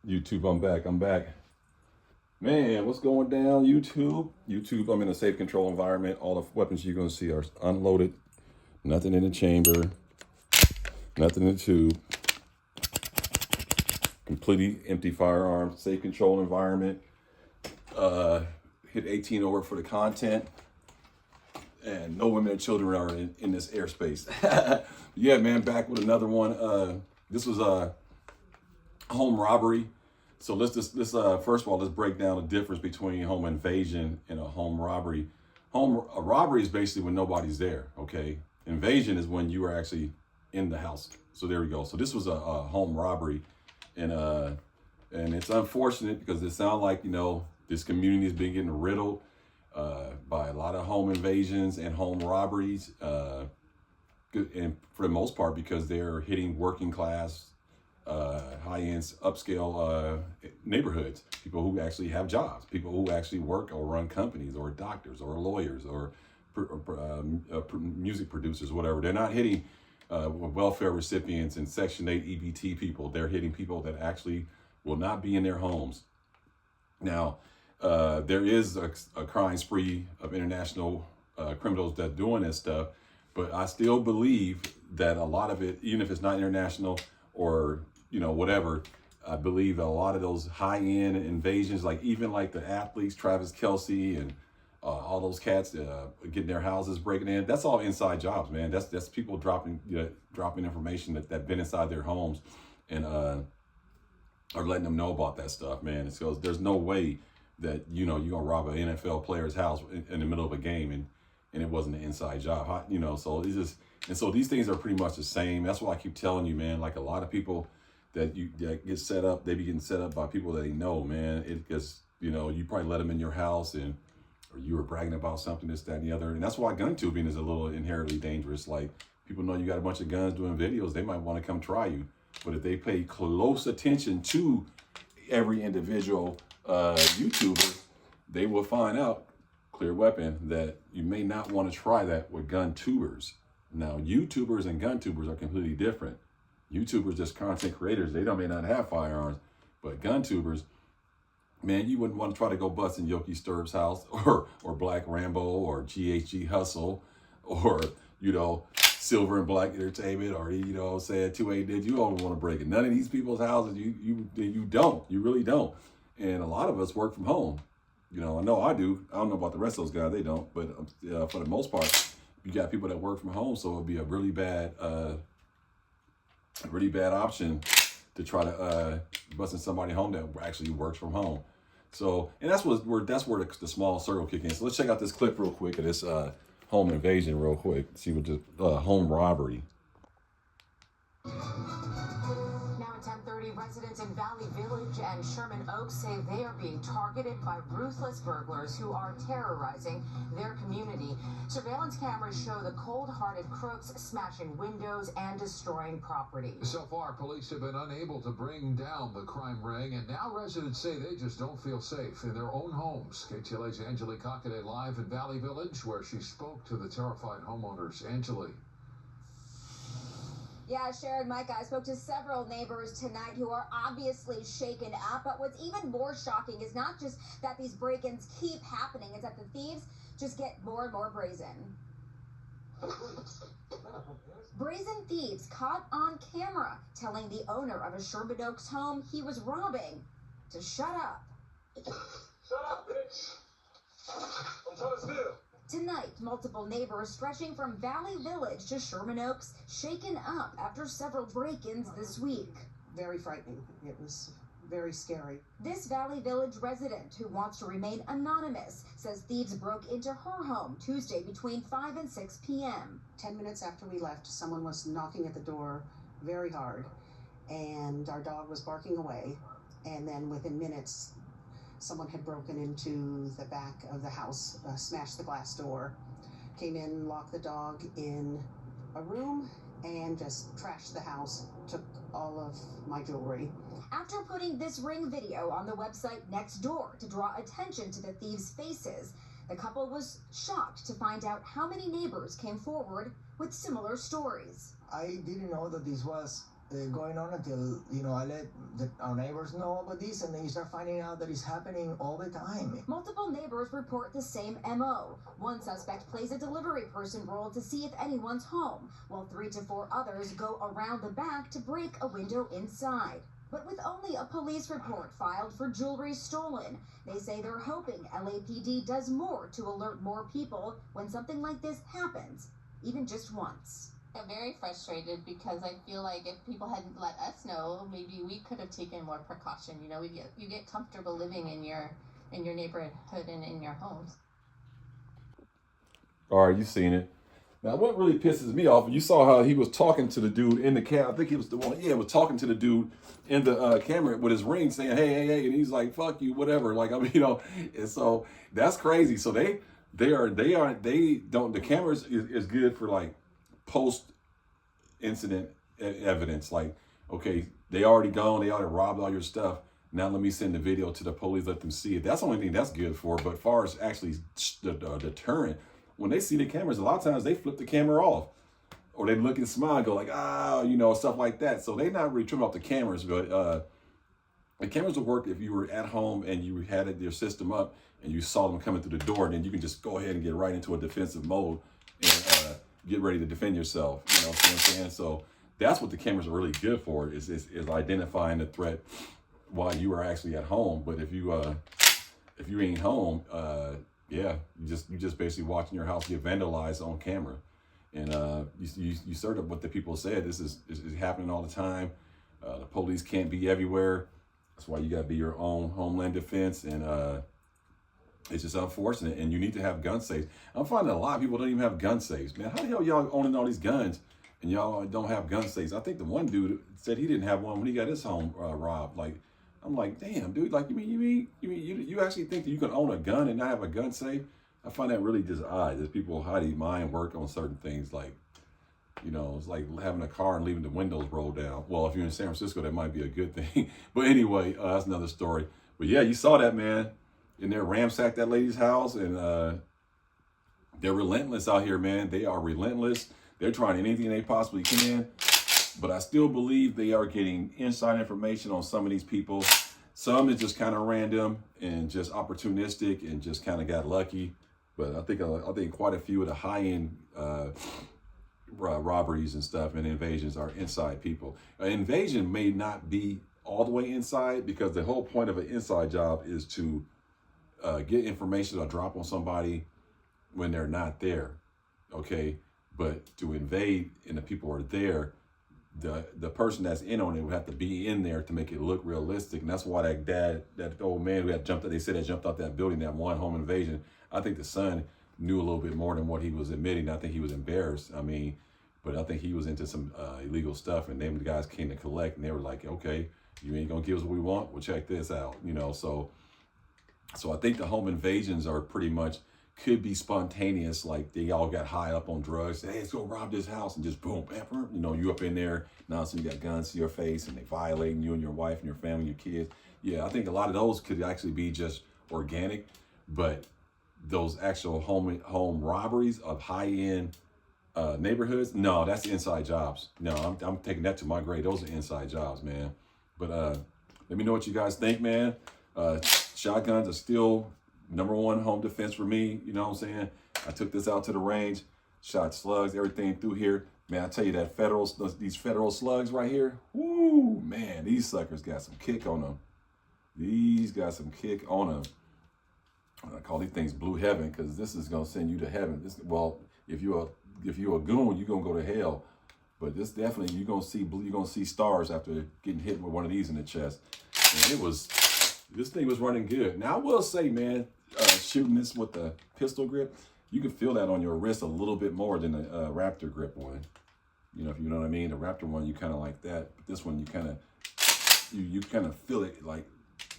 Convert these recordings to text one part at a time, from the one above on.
YouTube, I'm back. Man, what's going down, YouTube? YouTube, I'm in a safe control environment. All the weapons you're gonna see are unloaded. Nothing in the chamber, nothing in the tube. Completely empty firearm, safe control environment. Hit 18 over for the content. And no women or children are in this airspace. Yeah, man, back with another one. This was a home robbery. So let's first of all, let's break down the difference between home invasion and a home robbery. A robbery is basically when nobody's there. Okay, invasion is when you are actually in the house. So there we go. So this was a home robbery, and it's unfortunate because it sounds like this community has been getting riddled by a lot of home invasions and home robberies, and for the most part because they're hitting working class, high-end, upscale neighborhoods. People who actually have jobs, people who actually work or run companies, or doctors, or lawyers, or music producers, whatever. They're not hitting welfare recipients and Section 8 EBT people. They're hitting people that actually will not be in their homes. Now, there is a crime spree of international criminals that doing this stuff, but I still believe that a lot of it, even if it's not international or whatever, I believe a lot of those high-end invasions, like even like the athletes, Travis Kelce and all those cats getting their houses breaking in, that's all inside jobs, man. That's people dropping information that been inside their homes and are letting them know about that stuff, man. So there's no way that you're gonna rob an NFL player's house in the middle of a game and it wasn't an inside job. So it's just, and so these things are pretty much the same. That's why I keep telling you, man. Like a lot of people that get set up, they be getting set up by people that they know, man. It gets, you probably let them in your house or you were bragging about something, this, that, and the other. And that's why gun tubing is a little inherently dangerous. Like people know you got a bunch of guns doing videos, they might want to come try you. But if they pay close attention to every individual YouTuber, they will find out, clear weapon, that you may not want to try that with gun tubers. Now, YouTubers and gun tubers are completely different. YouTubers, just content creators, they may not have firearms, but gun tubers, man, you wouldn't want to try to go bust in Yoki Sturb's house or Black Rambo or GHG Hustle or, Silver and Black Entertainment or, saying 2A did. You don't want to break it. None of these people's houses, you don't. You really don't. And a lot of us work from home. I know I do. I don't know about the rest of those guys. They don't. But for the most part, you got people that work from home, so it'd be a really bad option to try to bust in somebody's home that actually works from home. So, and that's where the small circle kick in. So let's check out this clip real quick of this home invasion real quick. See what the home robbery. Now at 10:30, residents in Valley Village and Sherman Oaks say they are being targeted by ruthless burglars who are terrorizing their community. Surveillance cameras show the cold-hearted crooks smashing windows and destroying property. So far, police have been unable to bring down the crime ring, and now residents say they just don't feel safe in their own homes. KTLA's Angeli Cockadé live in Valley Village, where she spoke to the terrified homeowners. Angeli. Yeah, Sharon, Mike, I spoke to several neighbors tonight who are obviously shaken up. But what's even more shocking is not just that these break-ins keep happening, it's that the thieves just get more and more brazen. Brazen thieves caught on camera telling the owner of a Sherman Oaks home he was robbing to shut up. Shut up, bitch! I'm trying to steal. Tonight, multiple neighbors stretching from Valley Village to Sherman Oaks shaken up after several break-ins this week. Very frightening. It was very scary. This Valley Village resident who wants to remain anonymous says thieves broke into her home Tuesday between 5 and 6 p.m. 10 minutes after we left, someone was knocking at the door very hard, and our dog was barking away. And then within minutes, someone had broken into the back of the house, smashed the glass door, came in, locked the dog in a room, and just trashed the house, took all of my jewelry. After putting this Ring video on the website Nextdoor to draw attention to the thieves' faces, the couple was shocked to find out how many neighbors came forward with similar stories. I didn't know that this was going on until, I let our neighbors know about this, and then you start finding out that it's happening all the time. Multiple neighbors report the same MO. One suspect plays a delivery person role to see if anyone's home, while 3 to 4 others go around the back to break a window inside. But with only a police report filed for jewelry stolen, they say they're hoping LAPD does more to alert more people when something like this happens, even just once. I'm very frustrated because I feel like if people hadn't let us know, maybe we could have taken more precaution. You get comfortable living in your neighborhood and in your homes. All right, you seen it. Now, what really pisses me off, you saw how he was talking to the dude in the cam. I think he was the one, was talking to the dude in the camera with his ring saying, hey, and he's like, fuck you, whatever. Like, I mean, and so that's crazy. So the cameras is good for like post-incident evidence. Like, okay, they already gone, they already robbed all your stuff. Now let me send the video to the police, let them see it. That's the only thing that's good for. But as far as actually deterrent, when they see the cameras, a lot of times they flip the camera off. Or they look and smile and go like, stuff like that. So they're not really trimming off the cameras. But the cameras will work if you were at home and you had your system up and you saw them coming through the door. And then you can just go ahead and get right into a defensive mode and get ready to defend yourself. You know what I'm saying? So that's what the cameras are really good for, is identifying the threat while you are actually at home. But if you ain't home, you just basically watching your house get vandalized on camera. And you sort of what the people said, this is happening all the time. The police can't be everywhere. That's why you got to be your own homeland defense. And it's just unfortunate. And you need to have gun safes. I'm finding a lot of people don't even have gun safes. Man, how the hell y'all owning all these guns and y'all don't have gun safes? I think the one dude said he didn't have one when he got his home robbed. Like, I'm like, damn, dude. Like, you actually think that you can own a gun and not have a gun safe? I find that really just odd. There's people how do you mind work on certain things, like, it's like having a car and leaving the windows rolled down. Well, if you're in San Francisco, that might be a good thing. But anyway, that's another story. But yeah, you saw that, man. And they ransacked that lady's house, and they're relentless out here, man. They are relentless. They're trying anything they possibly can. But I still believe they are getting inside information on some of these people. Some is just kind of random and just opportunistic and just kind of got lucky. But I think quite a few of the high-end robberies and stuff and invasions are inside people. An invasion may not be all the way inside, because the whole point of an inside job is to get information or drop on somebody when they're not there, okay? But to invade and the people are there, the person that's in on it would have to be in there to make it look realistic. And that's why that old man who had jumped out that building, that one home invasion, I think the son knew a little bit more than what he was admitting. I think he was embarrassed. I mean, but I think he was into some illegal stuff, and then the guys came to collect, and they were like, okay, you ain't gonna give us what we want? Well, check this out, So I think the home invasions are pretty much, could be spontaneous, like they all got high up on drugs. Hey, let's go rob this house, and just boom, bam, you up in there. Now, so you got guns to your face, and they violating you and your wife and your family, your kids. Yeah, I think a lot of those could actually be just organic, but those actual home robberies of high-end neighborhoods, no, that's inside jobs. No, I'm taking that to my grave. Those are inside jobs, man. But let me know what you guys think, man. Shotguns are still #1 home defense for me. You know what I'm saying? I took this out to the range, shot slugs, everything through here. Man, I tell you, these federal slugs right here, woo, man, these suckers got some kick on them. These got some kick on them. I call these things blue heaven, because this is gonna send you to heaven. If you're a goon, you're gonna go to hell. But this definitely, you're gonna see stars after getting hit with one of these in the chest. And this thing was running good. Now I will say, man, shooting this with the pistol grip, you can feel that on your wrist a little bit more than the Raptor grip one. If you know what I mean. The Raptor one, you kind of like that. But this one, you kind of feel it like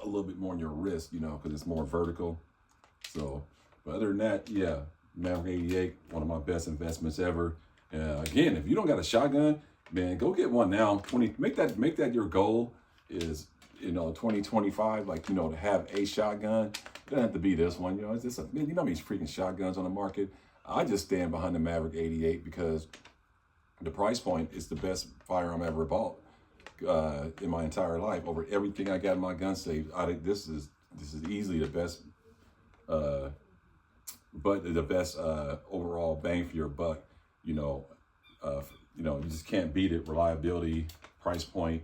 a little bit more on your wrist, because it's more vertical. So, but other than that, yeah, Maverick 88, one of my best investments ever. Again, if you don't got a shotgun, man, go get one now. Make that your goal is, 2025, like, to have a shotgun. It doesn't have to be this one, it's just how many freaking shotguns on the market. I just stand behind the Maverick 88 because the price point is the best firearm I ever bought. in my entire life over everything I got in my gun safe. I think this is easily the best, but the best overall bang for your buck. You just can't beat it. Reliability, price point,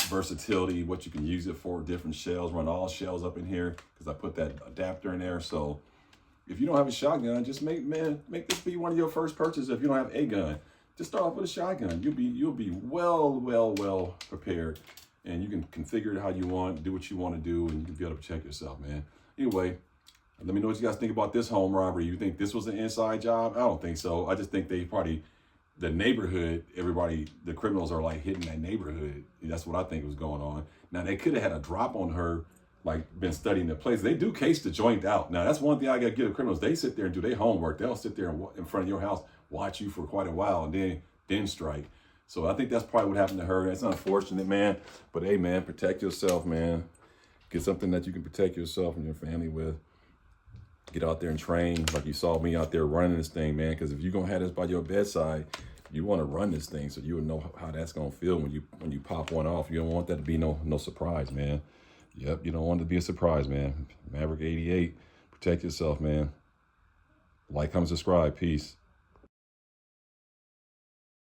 versatility, what you can use it for, different shells, run all shells up in here because I put that adapter in there. So if you don't have a shotgun, just make this be one of your first purchases. If you don't have a gun, just start off with a shotgun. You'll be well prepared, and you can configure it how you want, do what you want to do, and you can be able to protect yourself, man. Anyway, let me know what you guys think about this home robbery. You think this was an inside job? I don't think so. I just think they probably, the neighborhood, the criminals are like hitting that neighborhood. That's what I think was going on. Now, they could have had a drop on her, like been studying the place. They do case the joint out. Now, that's one thing I got to give the criminals. They sit there and do their homework. They'll sit there in front of your house, watch you for quite a while, and then strike. So I think that's probably what happened to her. That's unfortunate, man. But hey, man, protect yourself, man. Get something that you can protect yourself and your family with. Get out there and train like you saw me out there running this thing, man. Because if you're going to have this by your bedside, you want to run this thing so you'll know how that's going to feel when you pop one off. You don't want that to be no surprise, man. Yep, you don't want it to be a surprise, man. Maverick 88, protect yourself, man. Like, comment, subscribe. Peace.